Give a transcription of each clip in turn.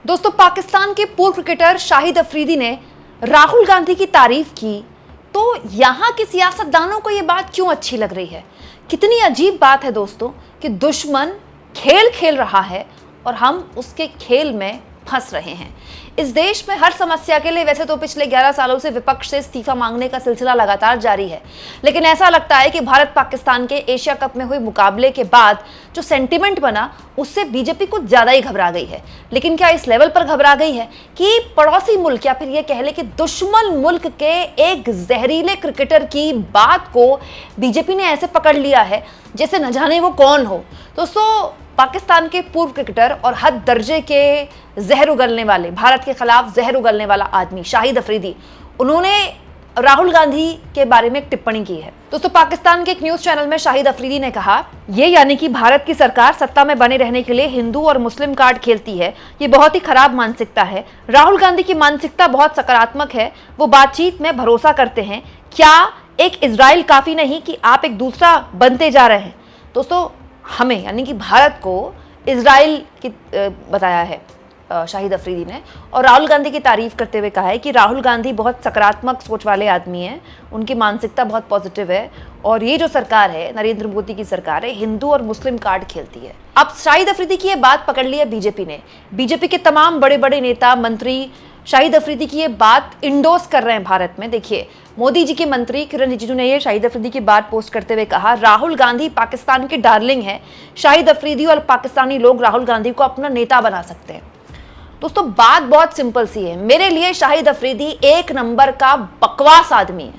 दोस्तों, पाकिस्तान के पूर्व क्रिकेटर शाहिद अफरीदी ने राहुल गांधी की तारीफ की, तो यहां के सियासतदानों को यह बात क्यों अच्छी लग रही है? कितनी अजीब बात है दोस्तों कि दुश्मन खेल खेल रहा है और हम उसके खेल में फंस रहे हैं। इस देश में हर समस्या के लिए वैसे तो पिछले 11 सालों से विपक्ष से इस्तीफा मांगने का सिलसिला लगातार जारी है, लेकिन ऐसा लगता है कि भारत पाकिस्तान के एशिया कप में हुए मुकाबले के बाद जो सेंटिमेंट बना उससे बीजेपी कुछ ज्यादा ही घबरा गई है। लेकिन क्या इस लेवल पर घबरा गई है कि पड़ोसी मुल्क या फिर यह कह ले कि दुश्मन मुल्क के एक जहरीले क्रिकेटर की बात को बीजेपी ने ऐसे पकड़ लिया है जैसे न जाने वो कौन हो। दोस्तों, पाकिस्तान के पूर्व क्रिकेटर और हद दर्जे के जहर उगलने वाले, भारत के खिलाफ जहर उगलने वाला आदमी शाहिद अफरीदी, उन्होंने राहुल गांधी के बारे में एक टिप्पणी की है। दोस्तों, पाकिस्तान के एक न्यूज चैनल में शाहिद अफरीदी ने कहा, ये यानी कि भारत की सरकार सत्ता में बने रहने के लिए हिंदू और मुस्लिम कार्ड खेलती है, ये बहुत ही खराब मानसिकता है। राहुल गांधी की मानसिकता बहुत सकारात्मक है, वो बातचीत में भरोसा करते हैं। क्या एक इजराइल काफी नहीं कि आप एक दूसरा बनते जा रहे हैं? दोस्तों, हमें यानी कि भारत को इजराइल की बताया है शाहिद अफरीदी ने, और राहुल गांधी की तारीफ करते हुए कहा है कि राहुल गांधी बहुत सकारात्मक सोच वाले आदमी हैं, उनकी मानसिकता बहुत पॉजिटिव है और ये जो सरकार है, नरेंद्र मोदी की सरकार है, हिंदू और मुस्लिम कार्ड खेलती है। अब शाहिद अफरीदी की ये बात पकड़ ली है बीजेपी ने। बीजेपी के तमाम बड़े बड़े नेता, मंत्री शाहिद अफरीदी की ये बात इंडोर्स कर रहे हैं भारत में। देखिए, मोदी जी के मंत्री किरण रिजिजू ने ये शाहिद अफरीदी की बात पोस्ट करते हुए कहा, राहुल गांधी पाकिस्तान के डार्लिंग है, शाहिद अफरीदी और पाकिस्तानी लोग राहुल गांधी को अपना नेता बना सकते हैं। दोस्तों, बात बहुत सिंपल सी है। मेरे लिए शाहिद अफरीदी एक नंबर का बकवास आदमी है।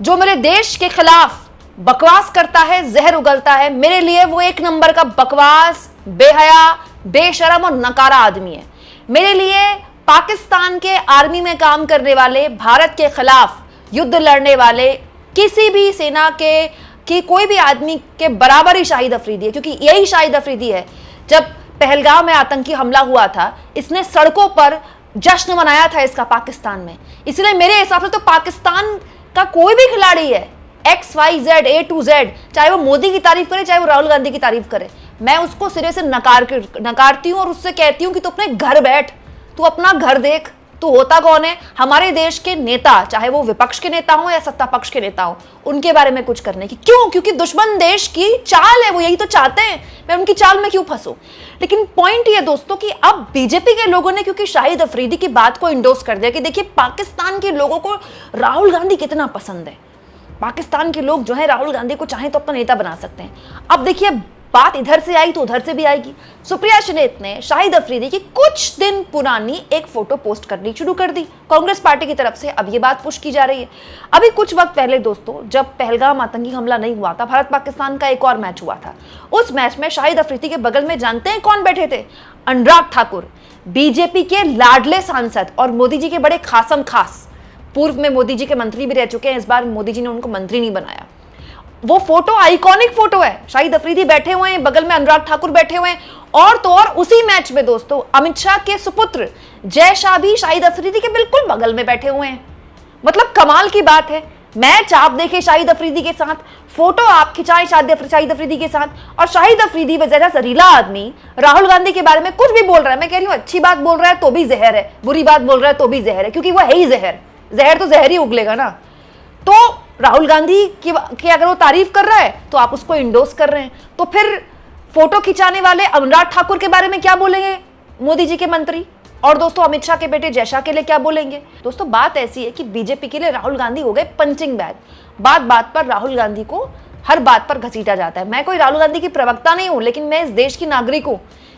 जो मेरे देश के खिलाफ बकवास करता है, जहर उगलता है, मेरे लिए वो एक नंबर का बकवास, बेहया, बेशरम और नकारा आदमी है। मेरे लिए पाकिस्तान के आर्मी में काम करने वाले, भारत के खिलाफ युद्ध लड़ने वाले किसी भी सेना के कि कोई भी आदमी के बराबर ही शाहिद अफरीदी है, क्योंकि यही शाहिद अफरीदी है, जब पहलगाम में आतंकी हमला हुआ था, इसने सड़कों पर जश्न मनाया था इसका पाकिस्तान में। इसलिए मेरे हिसाब से तो पाकिस्तान का कोई भी खिलाड़ी है, XYZ A to Z, चाहे वो मोदी की तारीफ करे, चाहे वो राहुल गांधी की तारीफ करे, मैं उसको सिरे से नकारती हूं और उससे कहती हूं कि तू अपने घर बैठ, तू अपना घर देख, तू होता कौन है? हमारे देश के नेता, चाहे वो विपक्ष के नेता हो या सत्ता पक्ष के नेता हो, उनके बारे में कुछ करने की। क्यों? क्योंकि दुश्मन देश की चाल है, वो यही तो चाहते हैं। मैं उनकी चाल में क्यों फंसूं? लेकिन पॉइंट ये दोस्तों कि अब बीजेपी के लोगों ने क्योंकि शाहिद अफरीदी की बात को इंडोर्स कर दिया कि देखिए, पाकिस्तान के लोगों को राहुल गांधी कितना पसंद है, पाकिस्तान के लोग जो है राहुल गांधी को चाहे तो अपना नेता बना सकते हैं। अब देखिए, बात इधर से आई तो उधर से भी आएगी। सुप्रिया सुलेत ने शाहिद अफरीदी की कुछ दिन पुरानी एक फोटो पोस्ट करनी शुरू कर दी कांग्रेस पार्टी की तरफ से। अब ये बात पुश की जा रही है। अभी कुछ वक्त पहले दोस्तों, जब पहलगाम आतंकी हमला नहीं हुआ था, भारत पाकिस्तान का एक और मैच हुआ था। उस मैच में शाहिद अफरीदी के बगल में जानते हैं कौन बैठे थे? अनुराग ठाकुर, बीजेपी के लाडले सांसद और मोदी जी के बड़े खासम खास। पूर्व में मोदी जी के मंत्री भी रह चुके हैं, इस बार मोदी जी ने उनको मंत्री नहीं बनाया। वो फोटो आइकॉनिक फोटो है, शाहिद अफरीदी बैठे हुए हैं, बगल में अनुराग ठाकुर बैठे हुए हैं, और तो और उसी मैच में दोस्तों अमित शाह के सुपुत्र जय शाह भी शाहिद अफरीदी के बिल्कुल बगल में बैठे हुए हैं। मतलब कमाल की बात है। मैच आप देखें शाहिद अफरीदी के साथ, फोटो आप खिंचाएं शाहिद अफरीदी के साथ, और शाहिद अफरीदी वजह जहरीला आदमी राहुल गांधी के बारे में कुछ भी बोल रहा है। मैं कह रही हूँ, अच्छी बात बोल रहा है तो भी जहर है, बुरी बात बोल रहा है तो भी जहर है, क्योंकि वो है ही जहर। जहर तो जहर ही उगलेगा ना। तो राहुल गांधी की अगर वो तारीफ कर रहा है तो आप उसको इंडोर्स कर रहे हैं, तो फिर फोटो खिंचाने वाले अनुराग ठाकुर के बारे में क्या बोलेंगे मोदी जी के मंत्री? और दोस्तों, अमित शाह के बेटे जय शाह के लिए क्या बोलेंगे? दोस्तों, बात ऐसी है कि बीजेपी के लिए राहुल गांधी हो गए पंचिंग बैग। बात बात पर राहुल गांधी को हर बात पर घसीटा जाता है। मैं कोई राहुल गांधी की प्रवक्ता नहीं हूं, लेकिन मैं इस देश की नागरिक हूं।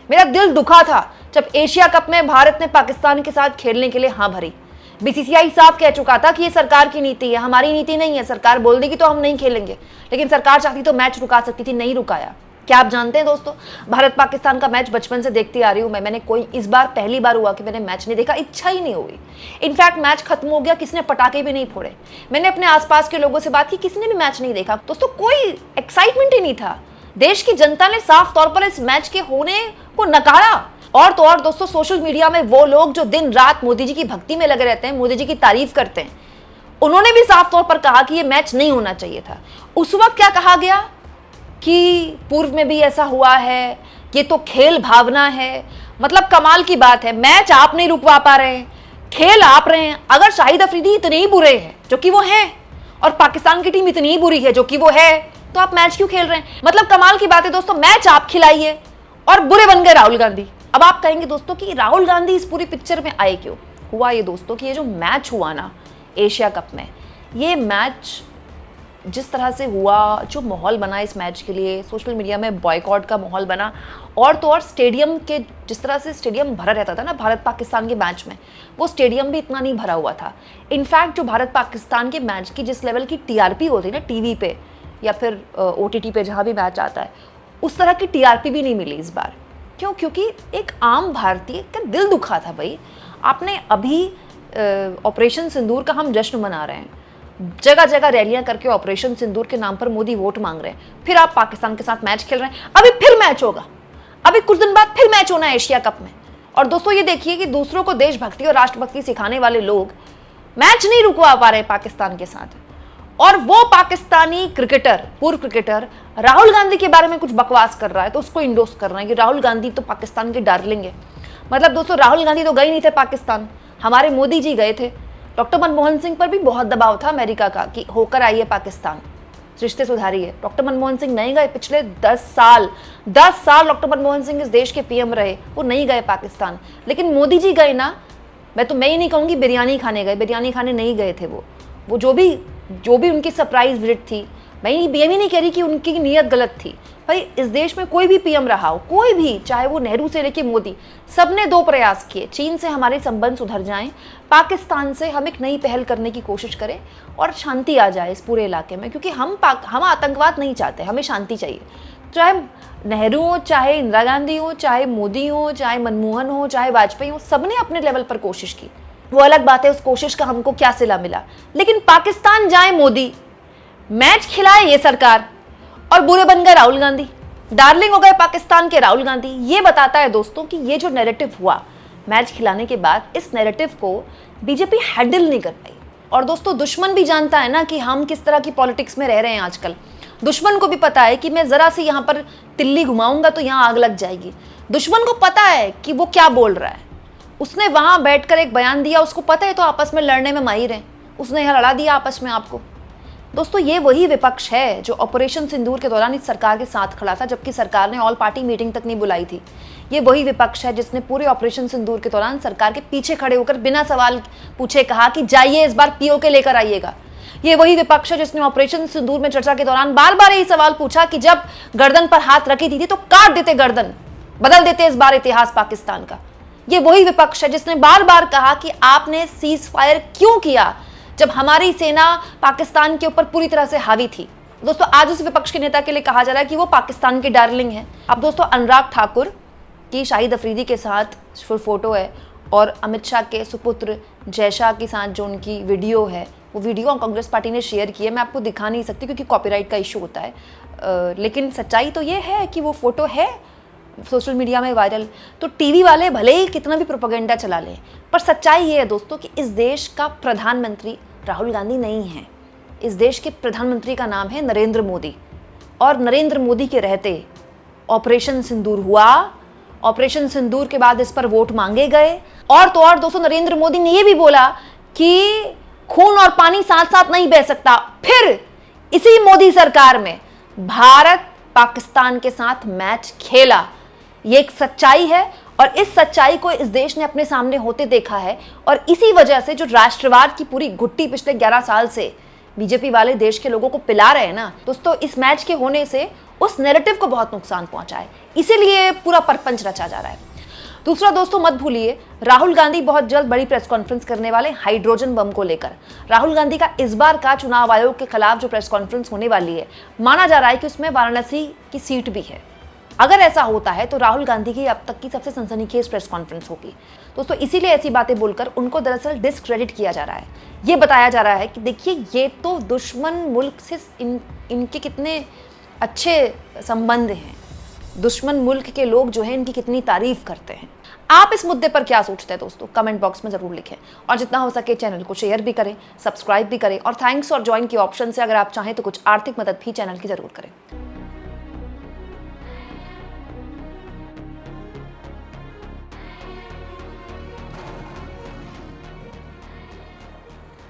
मेरा दिल दुखा था जब एशिया कप में भारत ने पाकिस्तान के साथ खेलने के लिए हाँ भरी। बीसीसीआई साफ कह चुका था कि ये सरकार की नीति है, हमारी नीति नहीं है। सरकार बोल देगी तो हम नहीं खेलेंगे, लेकिन सरकार चाहती तो मैच रुका सकती थी, नहीं रुकाया। क्या आप जानते हैं दोस्तों, भारत पाकिस्तान का मैच बचपन से देखती आ रही हूं मैं। मैंने कोई इस बार पहली बार हुआ कि मैंने मैच नहीं देखा, इच्छा ही नहीं हुई। इनफैक्ट मैच खत्म हो गया, किसने पटाखे भी नहीं फोड़े। मैंने अपने आसपास के लोगों से बात की, किसी ने भी मैच नहीं देखा। दोस्तों, कोई एक्साइटमेंट ही नहीं था। देश की जनता ने साफ तौर पर इस मैच के होने को नकारा। और तो और दोस्तों, सोशल मीडिया में वो लोग जो दिन रात मोदी जी की भक्ति में लगे रहते हैं, मोदी जी की तारीफ करते हैं, उन्होंने भी साफ तौर पर कहा कि ये मैच नहीं होना चाहिए था। उस वक्त क्या कहा गया कि पूर्व में भी ऐसा हुआ है, ये तो खेल भावना है, मतलब कमाल की बात है, मैच आप नहीं रुकवा पा रहे हैं, खेल आप रहे हैं। अगर शाहिद अफरीदी इतने ही बुरे हैं जो कि वो हैं, और पाकिस्तान की टीम इतनी ही बुरी है जो कि वो है, तो आप मैच क्यों खेल रहे हैं? मतलब कमाल की बात है दोस्तों, मैच आप खिलाइए और बुरे बन गए राहुल गांधी। अब आप कहेंगे दोस्तों कि राहुल गांधी इस पूरी पिक्चर में आए क्यों? हुआ ये दोस्तों कि ये जो मैच हुआ ना एशिया कप में, ये मैच जिस तरह से हुआ, जो माहौल बना इस मैच के लिए, सोशल मीडिया में बॉयकॉट का माहौल बना, और तो और स्टेडियम के जिस तरह से स्टेडियम भरा रहता था ना भारत पाकिस्तान के मैच में, वो स्टेडियम भी इतना नहीं भरा हुआ था। इनफैक्ट जो भारत पाकिस्तान के मैच की जिस लेवल की टीआरपी होती है ना टीवी पे या फिर ओटीटी पे जहाँ भी मैच आता है, उस तरह की टीआरपी भी नहीं मिली इस बार। क्यों? क्योंकि एक आम भारतीय का दिल दुखा था भाई। आपने अभी ऑपरेशन सिंदूर का हम जश्न मना रहे हैं, जगह जगह रैलियां करके ऑपरेशन सिंदूर के नाम पर मोदी वोट मांग रहे हैं, फिर आप पाकिस्तान के साथ मैच खेल रहे हैं। अभी फिर मैच होगा, अभी कुछ दिन बाद फिर मैच होना है एशिया कप में। और दोस्तों ये देखिए कि दूसरों को देशभक्ति और राष्ट्रभक्ति सिखाने वाले लोग मैच नहीं रुकवा पा रहे पाकिस्तान के साथ, और वो पाकिस्तानी क्रिकेटर, पूर्व क्रिकेटर राहुल गांधी के बारे में कुछ बकवास कर रहा है तो उसको इंडोर्स कर रहे हैं कि राहुल गांधी तो पाकिस्तान के डार्लिंग है। मतलब दोस्तों राहुल गांधी तो गए नहीं थे पाकिस्तान, हमारे मोदी जी गए थे। डॉक्टर मनमोहन सिंह पर भी बहुत दबाव था अमेरिका का कि होकर आइए पाकिस्तान, रिश्ते सुधारिए। डॉक्टर मनमोहन सिंह नहीं गए, पिछले 10 साल डॉक्टर मनमोहन सिंह इस देश के पीएम रहे, वो नहीं गए पाकिस्तान। लेकिन मोदी जी गए ना, मैं ही नहीं कहूँगी बिरयानी खाने गए, बिरयानी खाने नहीं गए थे वो जो भी उनकी सरप्राइज विजिट थी, मैं ये भी नहीं कह रही कि उनकी नीयत गलत थी। भाई इस देश में कोई भी पीएम रहा हो, कोई भी, चाहे वो नेहरू से लेके मोदी, सबने 2 प्रयास किए, चीन से हमारे संबंध सुधर जाएं, पाकिस्तान से हम एक नई पहल करने की कोशिश करें और शांति आ जाए इस पूरे इलाके में। क्योंकि हम आतंकवाद नहीं चाहते, हमें शांति चाहिए। चाहे नेहरू हो, चाहे इंदिरा गांधी हो, चाहे मोदी हो, चाहे मनमोहन हो, चाहे वाजपेयी हो, सबने अपने लेवल पर कोशिश की। वो अलग बात है उस कोशिश का हमको क्या सिला मिला। लेकिन पाकिस्तान जाए मोदी, मैच खिलाए ये सरकार, और बुरे बन गए राहुल गांधी, डार्लिंग हो गए पाकिस्तान के राहुल गांधी। ये बताता है दोस्तों कि ये जो नैरेटिव हुआ मैच खिलाने के बाद, इस नैरेटिव को बीजेपी हैंडल नहीं कर पाई। और दोस्तों दुश्मन भी जानता है ना कि हम किस तरह की पॉलिटिक्स में रह रहे हैं आजकल। दुश्मन को भी पता है कि मैं जरा सी यहाँ पर तिल्ली घुमाऊंगा तो यहाँ आग लग जाएगी। दुश्मन को पता है कि वो क्या बोल रहा है, उसने वहां बैठकर एक बयान दिया, उसको पता है तो आपस में लड़ने में माहिर है, उसने यहाँ लड़ा दिया आपस में आपको। दोस्तों ये वही विपक्ष है जो ऑपरेशन सिंदूर के दौरान इस सरकार के साथ खड़ा था, जबकि सरकार ने ऑल पार्टी मीटिंग तक नहीं बुलाई थी। ये वही विपक्ष है जिसने पूरे ऑपरेशन सिंदूर के दौरान सरकार के पीछे खड़े होकर बिना सवाल पूछे कहा कि जाइए इस बार पीओके लेकर आइएगा। ये वही विपक्ष है जिसने ऑपरेशन सिंदूर में चर्चा के दौरान बार बार यही सवाल पूछा कि जब गर्दन पर हाथ रखी थी तो काट देते गर्दन, बदल देते इस बार इतिहास पाकिस्तान का। ये वही विपक्ष है जिसने बार बार कहा कि आपने सीज फायर क्यों किया जब हमारी सेना पाकिस्तान के ऊपर पूरी तरह से हावी थी। दोस्तों आज उस विपक्ष के नेता के लिए कहा जा रहा है कि वो पाकिस्तान के डार्लिंग हैं। अब दोस्तों अनुराग ठाकुर की शाहिद अफरीदी के साथ फोटो है, और अमित शाह के सुपुत्र जय शाह के साथ जो उनकी वीडियो है, वो वीडियो कांग्रेस पार्टी ने शेयर की है। मैं आपको दिखा नहीं सकती क्योंकि कॉपीराइट का इशू होता है, लेकिन सच्चाई तो ये है कि वो फोटो है सोशल मीडिया में वायरल। तो टीवी वाले भले ही कितना भी प्रोपेगेंडा चला लें, पर सच्चाई ये है दोस्तों कि इस देश का प्रधानमंत्री राहुल गांधी नहीं है। इस देश के प्रधानमंत्री का नाम है नरेंद्र मोदी, और नरेंद्र मोदी के रहते ऑपरेशन सिंदूर हुआ। ऑपरेशन सिंदूर के बाद इस पर वोट मांगे गए, और तो और दोस्तों नरेंद्र मोदी ने ये भी बोला कि खून और पानी साथ साथ नहीं बह सकता। फिर इसी मोदी सरकार में भारत पाकिस्तान के साथ मैच खेला। ये एक सच्चाई है, और इस सच्चाई को इस देश ने अपने सामने होते देखा है। और इसी वजह से जो राष्ट्रवाद की पूरी घुट्टी पिछले 11 साल से बीजेपी वाले देश के लोगों को पिला रहे हैं ना दोस्तों, इस मैच के होने से उस नैरेटिव को बहुत नुकसान पहुंचा है, इसीलिए पूरा परपंच रचा जा रहा है। दूसरा दोस्तों मत भूलिए, राहुल गांधी बहुत जल्द बड़ी प्रेस कॉन्फ्रेंस करने वाले हाइड्रोजन बम को लेकर। राहुल गांधी का इस बार का चुनाव आयोग के खिलाफ जो प्रेस कॉन्फ्रेंस होने वाली है, माना जा रहा है कि उसमें वाराणसी की सीट भी है। अगर ऐसा होता है तो राहुल गांधी की अब तक की सबसे सनसनीखेज प्रेस कॉन्फ्रेंस होगी दोस्तों। इसीलिए ऐसी बातें बोलकर उनको दरअसल डिस्क्रेडिट किया जा रहा है। ये बताया जा रहा है कि देखिए ये तो दुश्मन मुल्क से इनके कितने अच्छे संबंध हैं, दुश्मन मुल्क के लोग जो हैं इनकी कितनी तारीफ करते हैं। आप इस मुद्दे पर क्या सोचते हैं दोस्तों, कमेंट बॉक्स में जरूर लिखें, और जितना हो सके चैनल को शेयर भी करें, सब्सक्राइब भी करें, और थैंक्स और ज्वाइन के ऑप्शन से अगर आप चाहें तो कुछ आर्थिक मदद भी चैनल की जरूर करें।